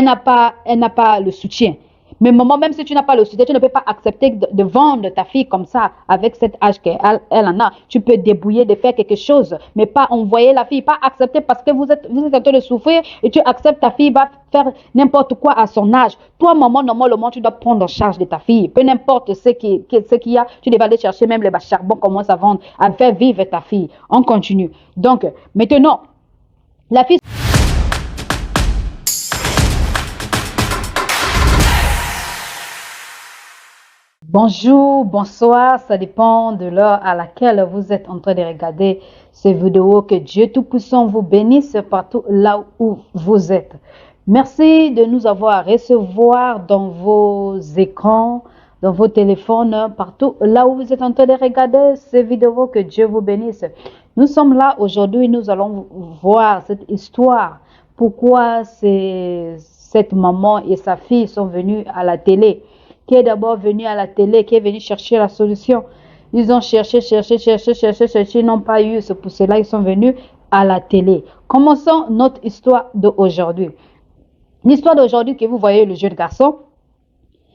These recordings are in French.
elle n'a pas le soutien. Mais maman, même si tu n'as pas le soutien, tu ne peux pas accepter de vendre ta fille comme ça, avec cet âge qu'elle en a. Tu peux débrouiller de faire quelque chose, mais pas envoyer la fille, pas accepter parce que vous êtes en train de souffrir et tu acceptes ta fille va faire n'importe quoi à son âge. Toi, maman, normalement, tu dois prendre en charge de ta fille. Peu n'importe ce qu'il y a, tu devais aller chercher même les charbons, commence à vendre, à faire vivre ta fille. On continue. Donc, maintenant, la fille... Bonjour, bonsoir, ça dépend de l'heure à laquelle vous êtes en train de regarder ces vidéos. Que Dieu Tout-Puissant vous bénisse partout là où vous êtes. Merci de nous avoir recevoir dans vos écrans, dans vos téléphones, partout là où vous êtes en train de regarder ces vidéos. Que Dieu vous bénisse. Nous sommes là aujourd'hui, nous allons voir cette histoire. Pourquoi cette maman et sa fille sont venues à la télé, qui est d'abord venu à la télé, qui est venu chercher la solution. Ils ont cherché, ils n'ont pas eu. C'est pour cela qu'ils sont venus à la télé. Commençons notre histoire d'aujourd'hui. L'histoire d'aujourd'hui que vous voyez, le jeune garçon,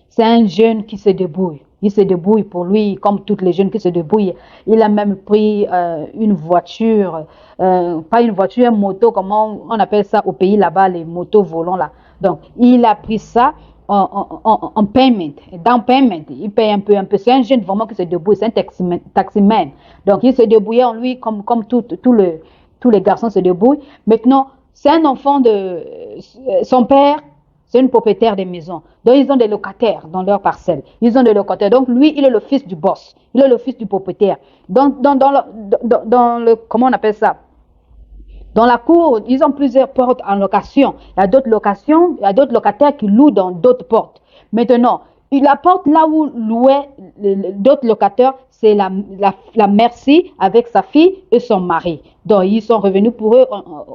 c'est un jeune qui se débrouille. Il se débrouille pour lui, comme tous les jeunes qui se débrouillent. Il a même pris une voiture, pas une voiture, une moto, comment on appelle ça au pays là-bas, les motos volants là. Donc, il a pris ça en payment, down payment. Il paye un peu. C'est un jeune vraiment qui se débrouille, c'est un taximan. Donc, il se débrouillait en lui comme tous les garçons se débrouillent. Maintenant, c'est un enfant de son père. C'est une propriétaire des maisons. Donc, ils ont des locataires dans leur parcelle. Ils ont des locataires. Donc, lui, il est le fils du boss. Il est le fils du propriétaire. Dans le comment on appelle ça? Dans la cour, ils ont plusieurs portes en location. Il y a d'autres locations, il y a d'autres locataires qui louent dans d'autres portes. Maintenant, la porte là où louaient d'autres locataires, c'est la Merci avec sa fille et son mari. Donc, ils sont revenus pour eux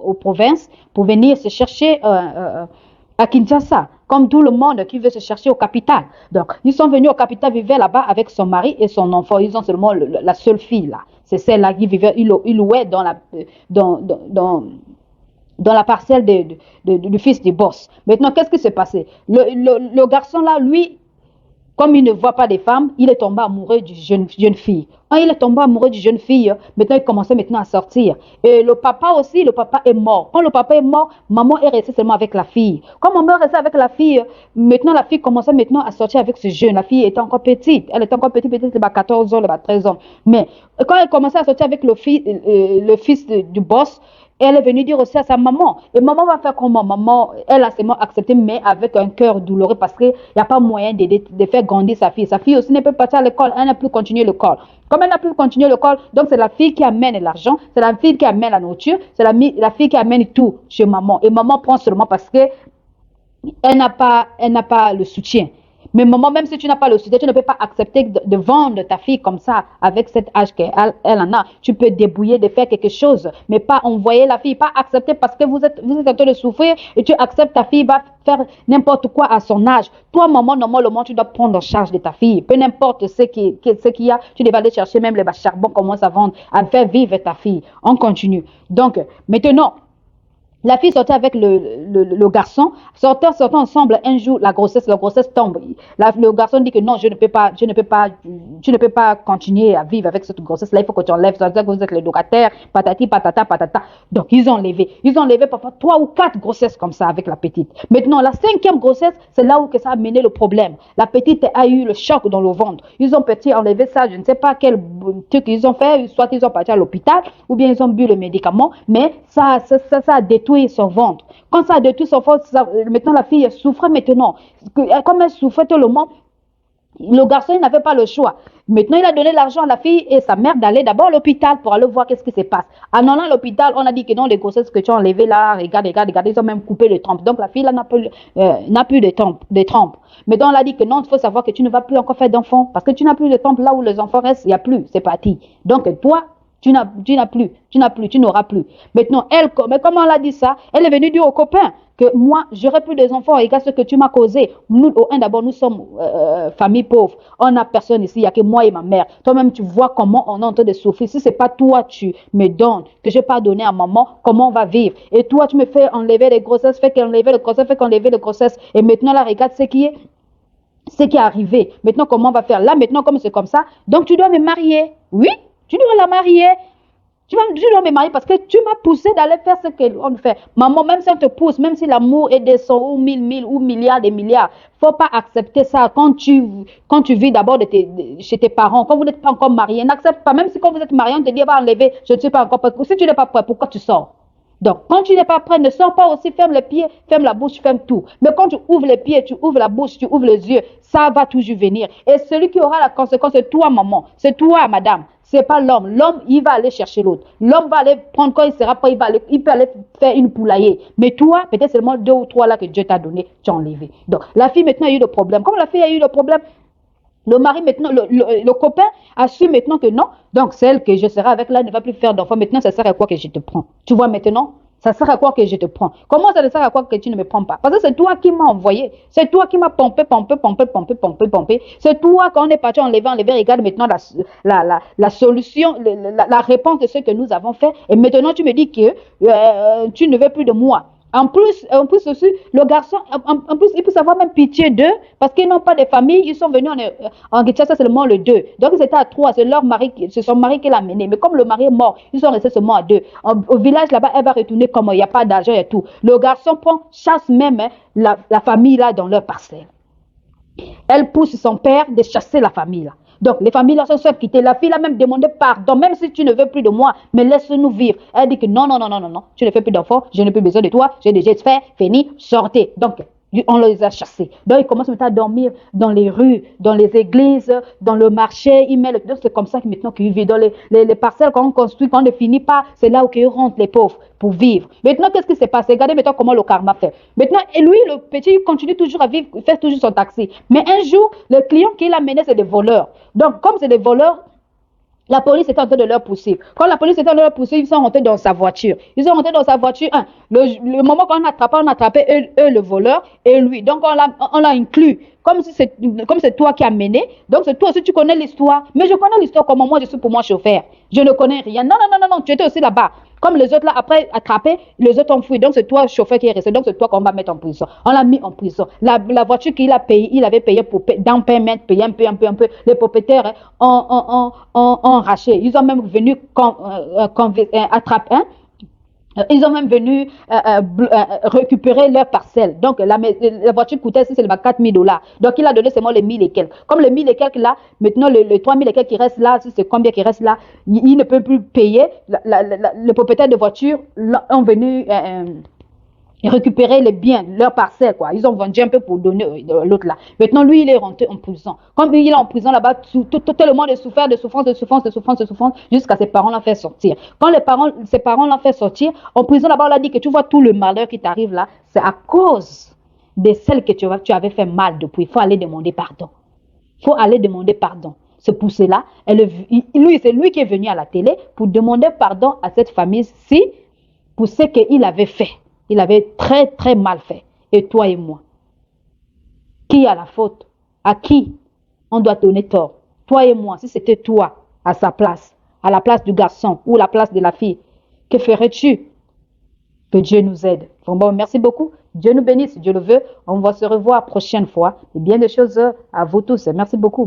aux provinces pour venir se chercher à Kinshasa, comme tout le monde qui veut se chercher au capital. Donc, ils sont venus au capital, vivaient là-bas avec son mari et son enfant. Ils ont seulement la seule fille là. C'est celle-là qui vivait, il louait dans la parcelle du fils du boss. Maintenant, qu'est-ce qui s'est passé? Le garçon là, lui, comme il ne voit pas des femmes, il est tombé amoureux du jeune fille. Quand il est tombé amoureux du jeune fille, maintenant il commençait maintenant à sortir. Et le papa aussi, le papa est mort. Quand le papa est mort, maman est restée seulement avec la fille. Quand maman est restée avec la fille, maintenant la fille commençait maintenant à sortir avec ce jeune. La fille était encore petite. Elle était encore petite, peut-être 14 ans, 13 ans. Mais quand elle commençait à sortir avec le fils du boss, elle est venue dire aussi à sa maman. Et maman va faire comment? Maman, elle a seulement accepté, mais avec un cœur douloureux parce qu'il n'y a pas moyen de faire grandir sa fille. Sa fille aussi ne peut pas partir à l'école. Elle n'a plus continué l'école. Comme elle n'a plus continué l'école, donc c'est la fille qui amène l'argent, c'est la fille qui amène la nourriture, c'est la fille qui amène tout chez maman. Et maman prend seulement parce que elle n'a pas le soutien. Mais maman, même si tu n'as pas le soutien, tu ne peux pas accepter de vendre ta fille comme ça, avec cet âge qu'elle en a. Tu peux débrouiller de faire quelque chose, mais pas envoyer la fille, pas accepter parce que vous êtes en train de souffrir et tu acceptes ta fille va faire n'importe quoi à son âge. Toi, maman, normalement, tu dois prendre en charge de ta fille. Peu n'importe ce qu'il y a, tu devais aller chercher même les charbons, commence à vendre, à faire vivre ta fille. On continue. Donc, maintenant, la fille sortait avec le garçon, sortant ensemble un jour, la grossesse tombe. Le garçon dit que non, tu ne peux pas continuer à vivre avec cette grossesse-là, il faut que tu enlèves, ça veut dire que vous êtes les locataires, patati, patata, patata. Donc, ils ont levé parfois 3 ou 4 grossesses comme ça avec la petite. Maintenant, la 5e grossesse, c'est là où que ça a mené le problème. La petite a eu le choc dans le ventre. Ils ont petit enlevé ça, je ne sais pas quel truc ils ont fait, soit ils ont parti à l'hôpital, ou bien ils ont bu le médicament, mais ça a détruit son ventre. Quand ça a détruit son ventre, maintenant la fille souffrait maintenant. Comme elle souffrait tout le monde, le garçon il n'avait pas le choix. Maintenant, il a donné l'argent à la fille et sa mère d'aller d'abord à l'hôpital pour aller voir qu'est-ce qui se passe. En allant à l'hôpital, on a dit que non, les grossesses que tu as enlevées là, regarde, ils ont même coupé les trompes. Donc, la fille là n'a plus de trompes. Mais on a dit que non, il faut savoir que tu ne vas plus encore faire d'enfants parce que tu n'as plus de trompes là où les enfants restent, il n'y a plus, c'est parti. Donc, toi, Tu n'auras plus. Maintenant, elle, mais comment elle a dit ça? Elle est venue dire au copain que moi, j'aurai plus des enfants, regarde ce que tu m'as causé. Nous, d'abord, nous sommes famille pauvre. On n'a personne ici, il n'y a que moi et ma mère. Toi-même, tu vois comment on est en train de souffrir. Si ce n'est pas toi, tu me donnes, que je n'ai pas donné à maman, comment on va vivre? Et toi, tu me fais enlever les grossesses, fais qu'enlever les grossesses, fais qu'enlever les grossesses. Et maintenant, là, regarde ce qui est arrivé. Maintenant, comment on va faire? Là, maintenant, comme c'est comme ça, donc tu dois me marier. Oui, tu dois la marier. Tu dois me marier parce que tu m'as poussé d'aller faire ce qu'on fait. Maman, même si on te pousse, même si l'amour est des 100 ou 1000 ou milliards des milliards, il ne faut pas accepter ça quand tu vis d'abord chez tes parents, quand vous n'êtes pas encore marié. N'accepte pas, même si quand vous êtes marié, on te dit, va enlever, je ne suis pas encore prêt. Si tu n'es pas prêt, pourquoi tu sors? Donc, quand tu n'es pas prêt, ne sors pas aussi, ferme les pieds, ferme la bouche, ferme tout. Mais quand tu ouvres les pieds, tu ouvres la bouche, tu ouvres les yeux, ça va toujours venir. Et celui qui aura la conséquence, c'est toi, maman, c'est toi, madame. C'est pas l'homme. L'homme, il va aller chercher l'autre. L'homme va aller prendre quand il sera prêt, il peut aller faire une poulailler. Mais toi, peut-être seulement 2 ou 3 là que Dieu t'a donné, tu as enlevé. Donc, la fille maintenant a eu le problème. Comme la fille a eu le problème, le mari maintenant, le copain a su maintenant que non. Donc, celle que je serai avec là ne va plus faire d'enfant. Maintenant, ça sert à quoi que je te prends? Tu vois maintenant? Ça sert à quoi que je te prends? Comment ça ne sert à quoi que tu ne me prends pas? Parce que c'est toi qui m'as envoyé. C'est toi qui m'as pompé. C'est toi, quand on est parti enlever. Regarde maintenant la solution, la réponse de ce que nous avons fait. Et maintenant, tu me dis que tu ne veux plus de moi. En plus aussi, le garçon, en plus, il peut savoir même pitié d'eux parce qu'ils n'ont pas de famille. Ils sont venus en Kinshasa seulement le 2. Donc, c'était à 3. C'est son mari qui l'a mené. Mais comme le mari est mort, ils sont restés seulement à 2. Au village là-bas, elle va retourner comme il n'y a pas d'argent et tout. Le garçon chasse même la famille là dans leur parcelle. Elle pousse son père de chasser la famille là. Donc, les familles là sont quittées. La fille a même demandé pardon, même si tu ne veux plus de moi, mais laisse-nous vivre. Elle dit que non, tu ne fais plus d'enfants, je n'ai plus besoin de toi, j'ai déjà fait, fini, sortez. Donc, on les a chassés. Donc, ils commencent maintenant à dormir dans les rues, dans les églises, dans le marché. Donc, c'est comme ça que maintenant qu'ils vivent. Dans les parcelles qu'on construit, quand on ne finit pas, c'est là où ils rentrent les pauvres pour vivre. Maintenant, qu'est-ce qui s'est passé? Regardez maintenant comment le karma fait. Maintenant, et lui, le petit, il continue toujours à vivre, il fait toujours son taxi. Mais un jour, le client qu'il a mené, c'est des voleurs. Donc, comme c'est des voleurs, la police était en train de leur pousser. Quand la police était en train de leur pousser, ils sont rentrés dans sa voiture. Le moment qu'on on a attrapé eux, le voleur et lui. Donc, on l'a inclus. Comme c'est toi qui as mené. Donc, c'est toi aussi, tu connais l'histoire. Mais je connais l'histoire comment moi, je suis pour moi chauffeur. Je ne connais rien. Non, tu étais aussi là-bas. Comme les autres là, après attrapés, les autres ont fui. Donc, c'est toi, chauffeur, qui est resté. Donc, c'est toi qu'on va mettre en prison. On l'a mis en prison. La voiture qu'il a payée, il avait payé pour down payment, payer un peu. Les propriétaires ont racheté. Ils ont même venu attraper. Ils ont même venu récupérer leur parcelle. Donc, la voiture coûtait, c'est 4 000 $. Donc, il a donné seulement les 1000 et quelques. Comme les 1000 et quelques là, maintenant, les 3 000 et quelques qui restent là, c'est combien qui reste là, il ne peut plus payer. Le propriétaire de voiture ont venu récupérer les biens, leur parcelle, quoi. Ils ont vendu un peu pour donner l'autre là. Maintenant, lui, il est rentré en prison. Comme il est en prison là-bas, tellement de souffrance, jusqu'à ses parents l'ont fait sortir. Quand ses parents l'ont fait sortir, en prison là-bas, on l'a dit que tu vois tout le malheur qui t'arrive là, c'est à cause de celle que tu avais fait mal depuis. Il faut aller demander pardon. C'est pour cela, c'est lui qui est venu à la télé pour demander pardon à cette famille-ci pour ce qu'il avait fait. Il avait très, très mal fait. Et toi et moi, qui a la faute? À qui on doit donner tort? Toi et moi, si c'était toi à sa place, à la place du garçon ou à la place de la fille, que ferais-tu? Que Dieu nous aide. Bon, merci beaucoup. Dieu nous bénisse, si Dieu le veut. On va se revoir la prochaine fois. Et bien des choses à vous tous. Merci beaucoup.